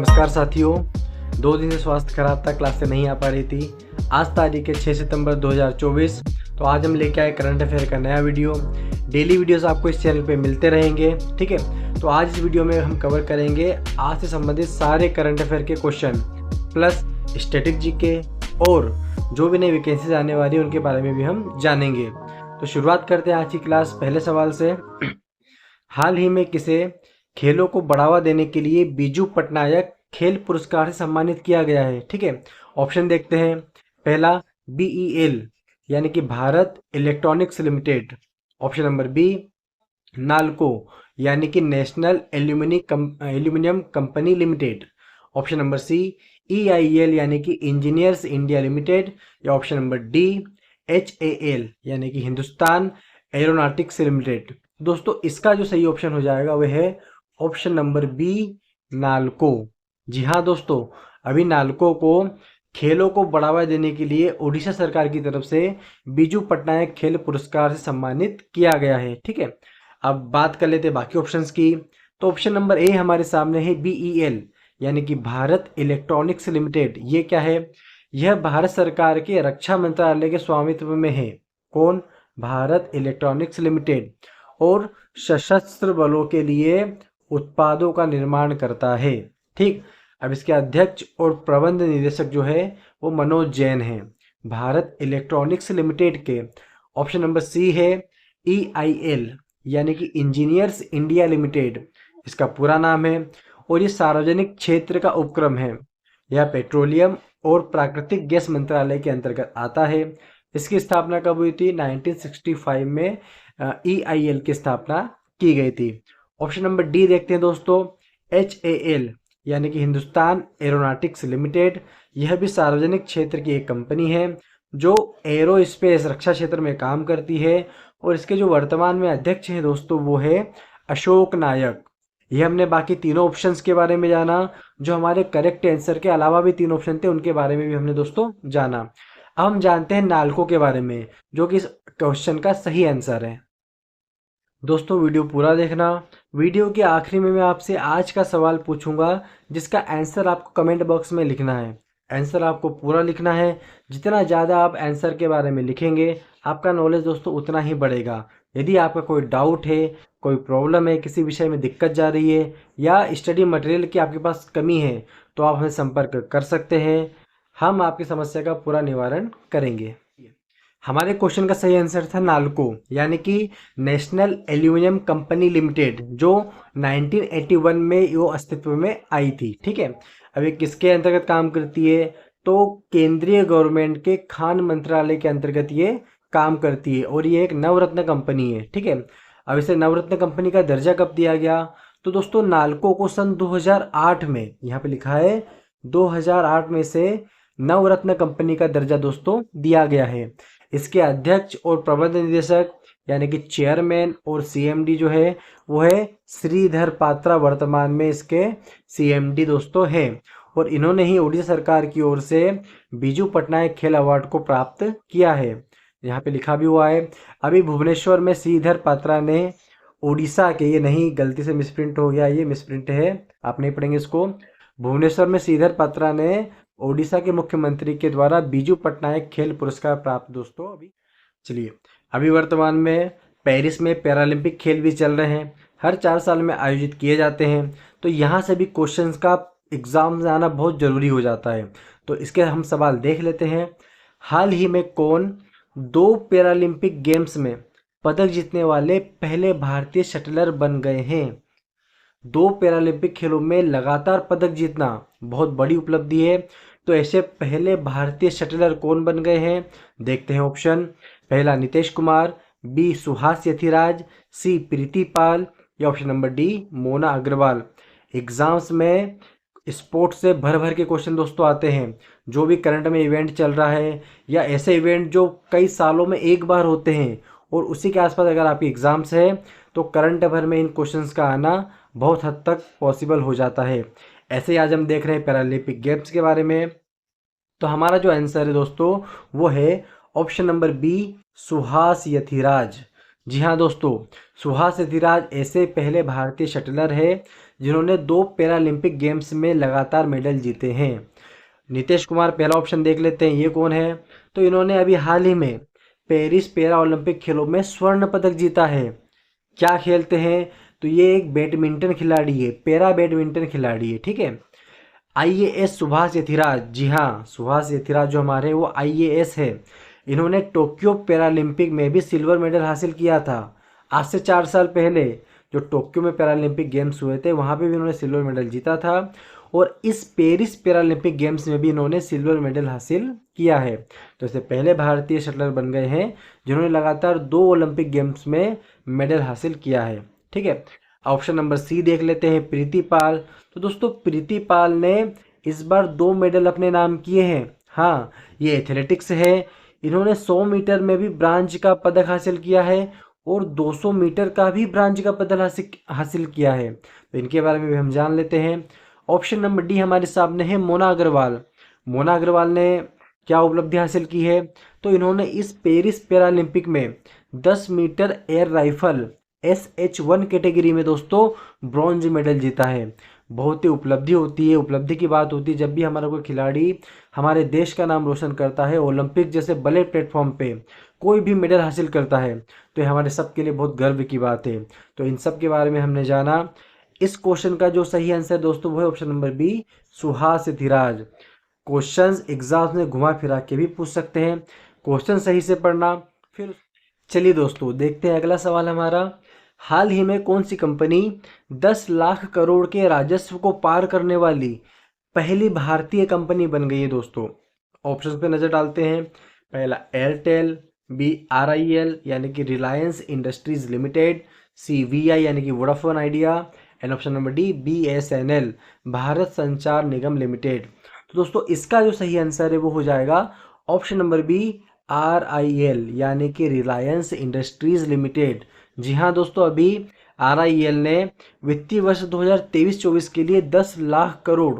नमस्कार साथियों। 2 दिन से स्वास्थ्य खराब था, क्लास से नहीं आ पा रही थी। आज तारीख है 6 सितंबर 2024। तो आज हम लेके आए करंट अफेयर का नया वीडियो। डेली वीडियोस आपको इस चैनल पे मिलते रहेंगे, ठीक है। तो आज इस वीडियो में हम कवर करेंगे आज से संबंधित सारे करंट अफेयर के क्वेश्चन प्लस स्टैटिक जीके और जो भी नई वैकेंसीज आने वाली है उनके बारे में भी हम जानेंगे। तो शुरुआत करते हैं आज की क्लास पहले सवाल से। हाल ही में किसे खेलों को बढ़ावा देने के लिए बीजू पटनायक खेल पुरस्कार से सम्मानित किया गया है, ठीक है। ऑप्शन देखते हैं। पहला BEL यानी कि Bharat electronics limited. Option number B Nalco यानी कि national aluminium company limited. Option number C EIL यानी कि इंजीनियर्स इंडिया लिमिटेड। या ऑप्शन नंबर डी HAL यानी कि हिंदुस्तान एरोनॉटिक्स लिमिटेड। दोस्तों इसका जो सही ऑप्शन हो जाएगा वह है ऑप्शन नंबर बी नाल्को। जी हाँ दोस्तों, अभी नाल्को को खेलों को बढ़ावा देने के लिए ओडिशा सरकार की तरफ से बीजू पटनायक खेल पुरस्कार से सम्मानित किया गया है, ठीक है। अब बात कर लेते हैं बाकी ऑप्शंस की। तो ऑप्शन नंबर ए हमारे सामने है BEL यानी कि भारत इलेक्ट्रॉनिक्स लिमिटेड। ये क्या है? यह भारत सरकार के रक्षा मंत्रालय के स्वामित्व में है। कौन? Bharat electronics limited. और सशस्त्र बलों के लिए उत्पादों का निर्माण करता है, ठीक। अब इसके अध्यक्ष और प्रबंध निदेशक जो है वो मनोज जैन हैं। भारत इलेक्ट्रॉनिक्स लिमिटेड के ऑप्शन नंबर सी है EIL यानी कि इंजीनियर्स इंडिया लिमिटेड, इसका पूरा नाम है। और ये सार्वजनिक क्षेत्र का उपक्रम है। यह पेट्रोलियम और प्राकृतिक गैस मंत्रालय के अंतर्गत आता है। इसकी स्थापना कब हुई थी? 1965 में EIL की स्थापना की गई थी। ऑप्शन नंबर डी देखते हैं दोस्तों। HAL यानी कि हिंदुस्तान एरोनॉटिक्स लिमिटेड। यह भी सार्वजनिक क्षेत्र की एक कंपनी है जो एरोस्पेस रक्षा क्षेत्र में काम करती है। और इसके जो वर्तमान में अध्यक्ष हैं दोस्तों वो है अशोक नायक। ये हमने बाकी तीनों ऑप्शंस के बारे में जाना। जो हमारे करेक्ट आंसर के अलावा भी 3 ऑप्शन थे उनके बारे में भी हमने दोस्तों जाना। अब हम जानते हैं नाल्को के बारे में, जो कि इस क्वेश्चन का सही आंसर है। दोस्तों वीडियो पूरा देखना। वीडियो के आखिरी में मैं आपसे आज का सवाल पूछूंगा जिसका आंसर आपको कमेंट बॉक्स में लिखना है। आंसर आपको पूरा लिखना है। जितना ज़्यादा आप आंसर के बारे में लिखेंगे आपका नॉलेज दोस्तों उतना ही बढ़ेगा। यदि आपका कोई डाउट है, कोई प्रॉब्लम है, किसी विषय में दिक्कत जा रही है या स्टडी मटेरियल की आपके पास कमी है तो आप हमें संपर्क कर सकते हैं। हम आपकी समस्या का पूरा निवारण करेंगे। हमारे क्वेश्चन का सही आंसर था नाल्को यानी कि नेशनल एल्यूमिनियम कंपनी लिमिटेड, जो 1981 में वो अस्तित्व में आई थी, ठीक है। अब ये किसके अंतर्गत काम करती है? तो केंद्रीय गवर्नमेंट के खान मंत्रालय के अंतर्गत ये काम करती है और ये एक नवरत्न कंपनी है, ठीक है। अब इसे नवरत्न कंपनी का दर्जा कब दिया गया? तो दोस्तों नाल्को को सन 2008 में, यहाँ पे लिखा है 2008 में से नवरत्न कंपनी का दर्जा दोस्तों दिया गया है। इसके अध्यक्ष और प्रबंध निदेशक यानी कि चेयरमैन और CMD जो है वो है श्रीधर पात्रा। वर्तमान में इसके CMD दोस्तों है। और इन्होंने ही ओडिशा सरकार की ओर से बीजू पटनायक खेल अवार्ड को प्राप्त किया है। यहाँ पे लिखा भी हुआ है। अभी भुवनेश्वर में श्रीधर पात्रा ने ओडिशा के, ये नहीं गलती से मिसप्रिंट हो गया, ये मिसप्रिंट है, आप नहीं पढ़ेंगे इसको। भुवनेश्वर में श्रीधर पात्रा ने ओडिशा के मुख्यमंत्री के द्वारा बीजू पटनायक खेल पुरस्कार प्राप्त दोस्तों। अभी वर्तमान में पेरिस में पैरालंपिक खेल भी चल रहे हैं, हर 4 साल में आयोजित किए जाते हैं। तो यहाँ से भी क्वेश्चंस का एग्जाम में आना बहुत जरूरी हो जाता है। तो इसके हम सवाल देख लेते हैं। हाल ही में कौन 2 पैरालंपिक गेम्स में पदक जीतने वाले पहले भारतीय शटलर बन गए हैं? 2 पैरालंपिक खेलों में लगातार पदक जीतना बहुत बड़ी उपलब्धि है। तो ऐसे पहले भारतीय शटलर कौन बन गए हैं? देखते हैं ऑप्शन। पहला नीतीश कुमार, B सुहास यथिराज, C प्रीति पाल या option number D Mona Agarwal. Exams में स्पोर्ट्स से भर भर के क्वेश्चन दोस्तों आते हैं। जो भी करंट में इवेंट चल रहा है या ऐसे इवेंट जो कई सालों में एक बार होते हैं और उसी के आसपास अगर आपकी एग्जाम्स है तो करंट अफेयर में इन क्वेश्चंस का आना बहुत हद तक पॉसिबल हो जाता है। ऐसे ही आज हम देख रहे हैं पैरालंपिक गेम्स के बारे में। तो हमारा जो आंसर है दोस्तों वो है option number B Suhas Yathiraj. जी हाँ दोस्तों, सुहास एथिराज ऐसे पहले भारतीय शटलर है जिन्होंने 2 पैरालंपिक गेम्स में लगातार मेडल जीते हैं। नीतीश कुमार पहला ऑप्शन देख लेते हैं, ये कौन है? तो इन्होंने अभी हाल ही में पेरिस पैरा ओलंपिक खेलों में स्वर्ण पदक जीता है। क्या खेलते हैं? तो ये एक बैडमिंटन खिलाड़ी है, पैरा बैडमिंटन खिलाड़ी है, ठीक है। आईएएस सुभाष एथिराज, जी हाँ, सुभाष एथिराज जो हमारे वो आईएएस है। इन्होंने टोक्यो पैरालंपिक में भी सिल्वर मेडल हासिल किया था। आज से 4 साल पहले जो टोक्यो में पैरालंपिक गेम्स हुए थे वहाँ पे भी इन्होंने सिल्वर मेडल जीता था, और इस पेरिस पैरालंपिक गेम्स में भी इन्होंने सिल्वर मेडल हासिल किया है। तो इससे पहले भारतीय शटलर बन गए हैं जिन्होंने लगातार 2 ओलंपिक गेम्स में मेडल हासिल किया है, ठीक है। ऑप्शन नंबर सी देख लेते हैं, प्रीति पाल। तो दोस्तों प्रीति पाल ने इस बार 2 मेडल अपने नाम किए हैं। हाँ, ये एथलेटिक्स है। इन्होंने 100 मीटर में भी ब्रांज का पदक हासिल किया है और 200 मीटर का भी ब्रांज का पदक हासिल किया है। तो इनके बारे में भी हम जान लेते हैं। ऑप्शन नंबर डी हमारे सामने है मोना अग्रवाल। मोना अग्रवाल ने क्या उपलब्धि हासिल की है? तो इन्होंने इस पेरिस पैरालंपिक में 10 metre air rifle SH1 category में दोस्तों ब्रॉन्ज मेडल जीता है। बहुत ही उपलब्धि होती है, उपलब्धि की बात होती है जब भी हमारा कोई खिलाड़ी हमारे देश का नाम रोशन करता है, ओलंपिक जैसे बड़े प्लेटफॉर्म पे कोई भी मेडल हासिल करता है, तो ये हमारे सबके लिए बहुत गर्व की बात है। तो इन सब के बारे में हमने जाना। इस क्वेश्चन का जो सही आंसर दोस्तों वो है option number B, Suhas Yathiraj. Questions exams में घुमा फिरा के भी पूछ सकते हैं, क्वेश्चन सही से पढ़ना। फिर चलिए दोस्तों देखते हैं अगला सवाल हमारा। हाल ही में कौन सी कंपनी 10 लाख करोड़ के राजस्व को पार करने वाली पहली भारतीय कंपनी बन गई है दोस्तों? ऑप्शंस पे नजर डालते हैं। पहला एयरटेल, बी RIL यानी कि रिलायंस इंडस्ट्रीज लिमिटेड, सी VI यानी कि Vodafone idea, and option number D BSNL Bharat संचार निगम लिमिटेड। तो दोस्तों इसका जो सही आंसर है वो हो जाएगा ऑप्शन नंबर बी RIL यानी कि रिलायंस इंडस्ट्रीज लिमिटेड। जी हाँ दोस्तों, अभी RIL ने वित्तीय वर्ष 2023-24 के लिए 10 लाख करोड़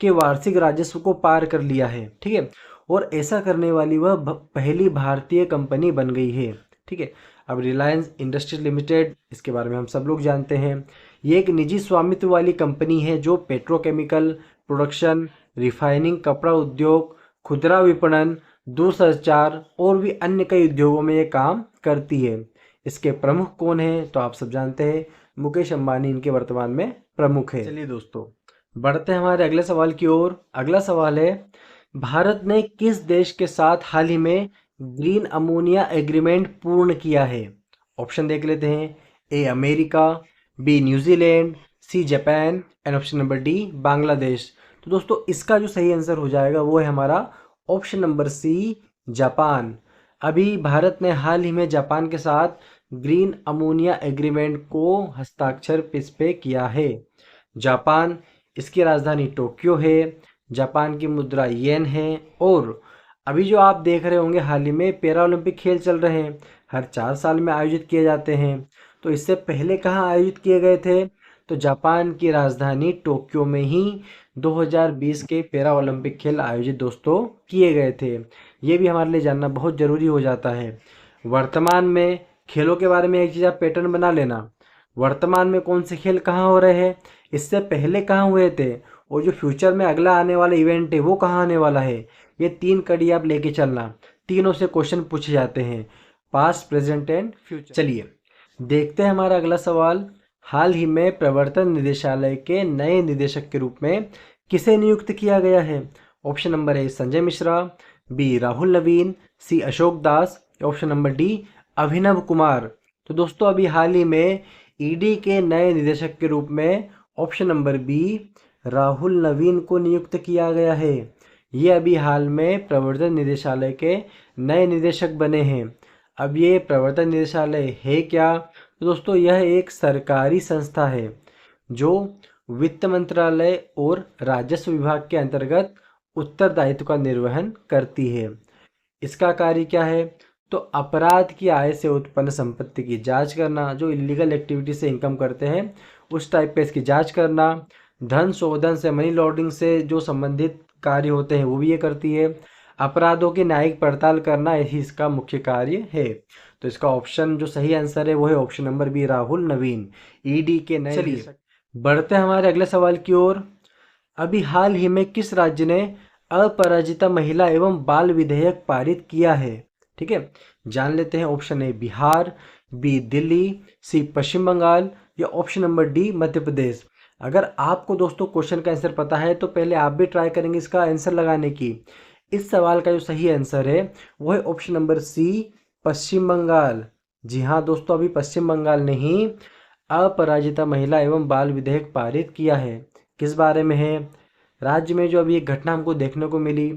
के वार्षिक राजस्व को पार कर लिया है, ठीक है। और ऐसा करने वाली वह पहली भारतीय कंपनी बन गई है, ठीक है। अब रिलायंस इंडस्ट्रीज लिमिटेड, इसके बारे में हम सब लोग जानते हैं। ये एक निजी स्वामित्व वाली कंपनी है जो पेट्रोकेमिकल प्रोडक्शन, रिफाइनिंग, कपड़ा उद्योग, खुदरा विपणन, दूरसंचार और भी अन्य कई उद्योगों में ये काम करती है। इसके प्रमुख कौन है? तो आप सब जानते हैं, मुकेश अंबानी इनके वर्तमान में प्रमुख है। चलिए दोस्तों बढ़ते हैं हमारे अगले सवाल की ओर। अगला सवाल है, भारत ने किस देश के साथ हाल ही में ग्रीन अमोनिया एग्रीमेंट पूर्ण किया है? ऑप्शन देख लेते हैं। A America, B New Zealand, C Japan, and option number D Bangladesh. तो दोस्तों इसका जो सही आंसर हो जाएगा वो है हमारा ऑप्शन नंबर सी, जापान। अभी भारत ने हाल ही में जापान के साथ ग्रीन अमोनिया एग्रीमेंट को हस्ताक्षर इस पे किया है। जापान, इसकी राजधानी टोक्यो है, जापान की मुद्रा येन है। और अभी जो आप देख रहे होंगे हाल ही में पैरा ओलंपिक खेल चल रहे हैं, हर 4 साल में आयोजित किए जाते हैं। तो इससे पहले कहाँ आयोजित किए गए थे? तो जापान की राजधानी टोक्यो में ही 2020 के पैरा ओलंपिक खेल आयोजित दोस्तों किए गए थे। ये भी हमारे लिए जानना बहुत ज़रूरी हो जाता है। वर्तमान में खेलों के बारे में एक चीज़ आप पैटर्न बना लेना, वर्तमान में कौन से खेल कहाँ हो रहे हैं, इससे पहले कहाँ हुए थे, और जो फ्यूचर में अगला आने वाला इवेंट है वो कहाँ आने वाला है। ये 3 कड़ी आप लेके चलना, तीनों से क्वेश्चन पूछे जाते हैं, पास्ट, प्रेजेंट एंड फ्यूचर। चलिए देखते हैं हमारा अगला सवाल। हाल ही में प्रवर्तन निदेशालय के नए निदेशक के रूप में किसे नियुक्त किया गया है? Option number A Sanjay Mishra, B Rahul Naveen, C Ashok Das, option number D Abhinav Kumar. तो दोस्तों अभी हाल ही में ईडी के नए निदेशक के रूप में ऑप्शन नंबर बी राहुल नवीन को नियुक्त किया गया है। ये अभी हाल में प्रवर्तन निदेशालय के नए निदेशक बने हैं। अब ये प्रवर्तन निदेशालय है क्या? तो दोस्तों यह एक सरकारी संस्था है जो वित्त मंत्रालय और राजस्व विभाग के अंतर्गत उत्तरदायित्व का निर्वहन करती है। इसका कार्य क्या है? तो अपराध की आय से उत्पन्न संपत्ति की जांच करना, जो इलीगल एक्टिविटी से इनकम करते हैं उस टाइप पे इसकी जांच करना, धन शोधन से, मनी लॉन्ड्रिंग से जो संबंधित कार्य होते हैं वो भी ये करती है, अपराधों की न्यायिक पड़ताल करना, यही इसका मुख्य कार्य है। तो तो इसका ऑप्शन जो सही आंसर है वो है ऑप्शन नंबर बी, राहुल नवीन, ईडी के नए। चलिए बढ़ते हैं हमारे अगले सवाल की ओर। अभी हाल ही में किस राज्य ने अपराजिता महिला एवं बाल विधेयक पारित किया है? ठीक है, जान लेते हैं। Option A Bihar, B Delhi, C Paschim Bengal या option number D Madhya Pradesh. अगर आपको दोस्तों क्वेश्चन का आंसर पता है तो पहले आप भी ट्राई करेंगे इसका आंसर लगाने की। इस सवाल का जो सही आंसर है वो है ऑप्शन नंबर सी, पश्चिम बंगाल। जी हाँ दोस्तों, अभी पश्चिम बंगाल ने ही अपराजिता महिला एवं बाल विधेयक पारित किया है। किस बारे में है? राज्य में जो अभी एक घटना हमको देखने को मिली,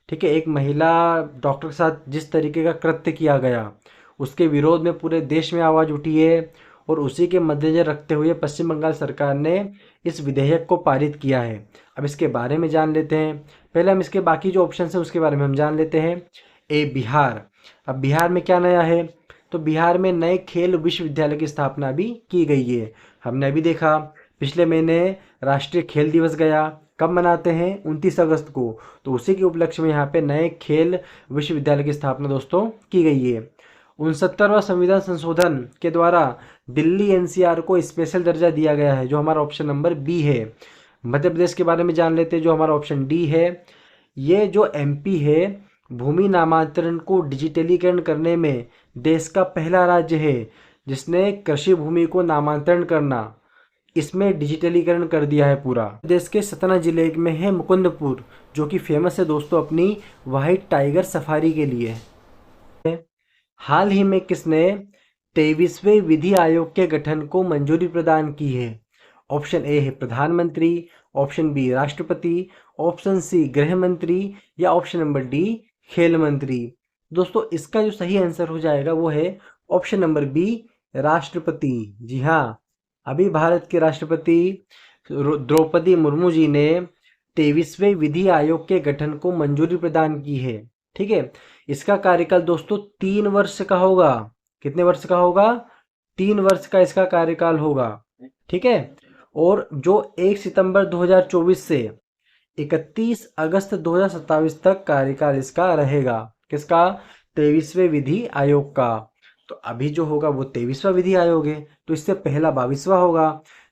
ठीक है, एक महिला डॉक्टर के साथ जिस तरीके का कृत्य किया गया उसके विरोध में पूरे देश में आवाज़ उठी है और उसी के मद्देनजर रखते हुए पश्चिम बंगाल सरकार ने इस विधेयक को पारित किया है। अब इसके बारे में जान लेते हैं। पहले हम इसके बाकी जो ऑप्शन है उसके बारे में हम जान लेते हैं। ए बिहार। अब बिहार में क्या नया है? तो बिहार में नए खेल विश्वविद्यालय की स्थापना भी की गई है। हमने अभी देखा पिछले महीने राष्ट्रीय खेल दिवस गया, कब मनाते हैं? 29 अगस्त को। तो उसी के उपलक्ष्य में यहाँ पे नए खेल विश्वविद्यालय की स्थापना दोस्तों की गई है। 69वां संविधान संशोधन के द्वारा दिल्ली एनसीआर को स्पेशल दर्जा दिया गया है, जो हमारा ऑप्शन नंबर बी है। मध्य प्रदेश के बारे में जान लेते हैं, जो हमारा ऑप्शन डी है। ये जो एमपी है भूमि नामांतरण को डिजिटलीकरण करने में देश का पहला राज्य है जिसने कृषि भूमि को नामांतरण करना, इसमें डिजिटलीकरण कर दिया है पूरा। देश के सतना जिले में है मुकुंदपुर, जो कि फेमस है दोस्तों अपनी व्हाइट टाइगर सफारी के लिए। हाल ही में किसने 23वें विधि आयोग के गठन को मंजूरी प्रदान की है? ऑप्शन ए है प्रधानमंत्री, ऑप्शन बी राष्ट्रपति, ऑप्शन सी गृह मंत्री या ऑप्शन नंबर डी खेल मंत्री। दोस्तों इसका जो सही आंसर हो जाएगा वो है ऑप्शन नंबर बी, राष्ट्रपति। जी हाँ, अभी भारत के राष्ट्रपति द्रौपदी मुर्मू जी ने 23वें विधि आयोग के गठन को मंजूरी प्रदान की है। ठीक है, इसका कार्यकाल दोस्तों 3 वर्ष का होगा। कितने वर्ष का होगा? 3 वर्ष का इसका कार्यकाल होगा। ठीक है, और जो 1 सितंबर 2024 से 31 अगस्त 2027 तक कार्यकाल इसका रहेगा। किसका? 23वें विधि आयोग का। तो अभी जो होगा वो 23वां विधि आयोग है, तो इससे पहला 22वां होगा।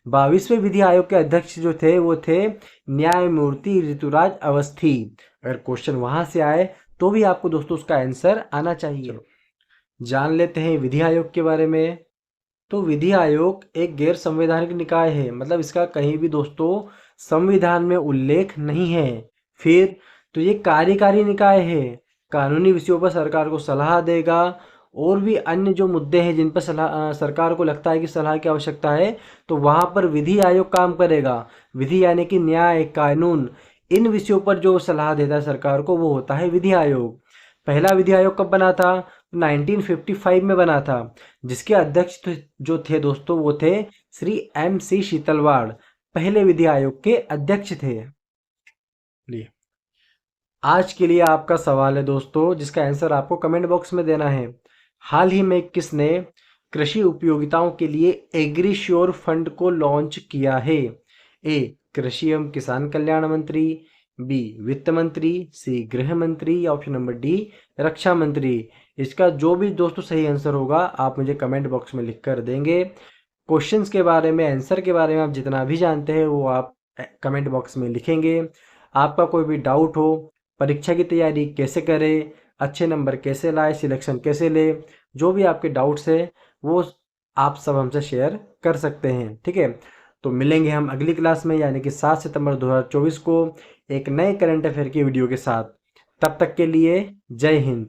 22वें विधि आयोग के अध्यक्ष जो थे वो थे न्यायमूर्ति ऋतुराज अवस्थी। अगर क्वेश्चन वहां से आए तो भी आपको दोस्तों उसका आंसर आना चाहिए। जान लेते हैं विधि आयोग के बारे में। तो विधि आयोग एक गैर संवैधानिक निकाय है, मतलब इसका कहीं भी दोस्तों संविधान में उल्लेख नहीं है। फिर तो ये कार्यकारी निकाय है, कानूनी विषयों पर सरकार को सलाह देगा और भी अन्य जो मुद्दे हैं जिन पर सरकार को लगता है कि सलाह की आवश्यकता है तो वहाँ पर विधि आयोग काम करेगा। विधि यानी कि न्याय, कानून, इन विषयों पर जो सलाह देता है सरकार को वो होता है विधि आयोग। पहला विधि आयोग कब बना था? 1955 में बना था, जिसके अध्यक्ष जो थे दोस्तों वो थे श्री MC शीतलवाड़, पहले विधि आयोग के अध्यक्ष थे। आज के लिए आपका सवाल है दोस्तों जिसका आंसर आपको कमेंट बॉक्स में देना है। हाल ही में किसने कृषि उपयोगिताओं के लिए एग्रीश्योर फंड को लॉन्च किया है? ए कृषि एवं किसान कल्याण मंत्री, बी वित्त मंत्री, सी गृह मंत्री या ऑप्शन नंबर डी रक्षा मंत्री। इसका जो भी दोस्तों सही आंसर होगा आप मुझे कमेंट बॉक्स में लिख कर देंगे। क्वेश्चंस के बारे में, आंसर के बारे में आप जितना भी जानते हैं वो आप कमेंट बॉक्स में लिखेंगे। आपका कोई भी डाउट हो, परीक्षा की तैयारी कैसे करें, अच्छे नंबर कैसे लाए, सिलेक्शन कैसे ले, जो भी आपके डाउट्स है वो आप सब हमसे शेयर कर सकते हैं। ठीक है, तो मिलेंगे हम अगली क्लास में यानी कि 7 सितंबर 2024 को एक नए करंट अफेयर की वीडियो के साथ। तब तक के लिए जय हिंद।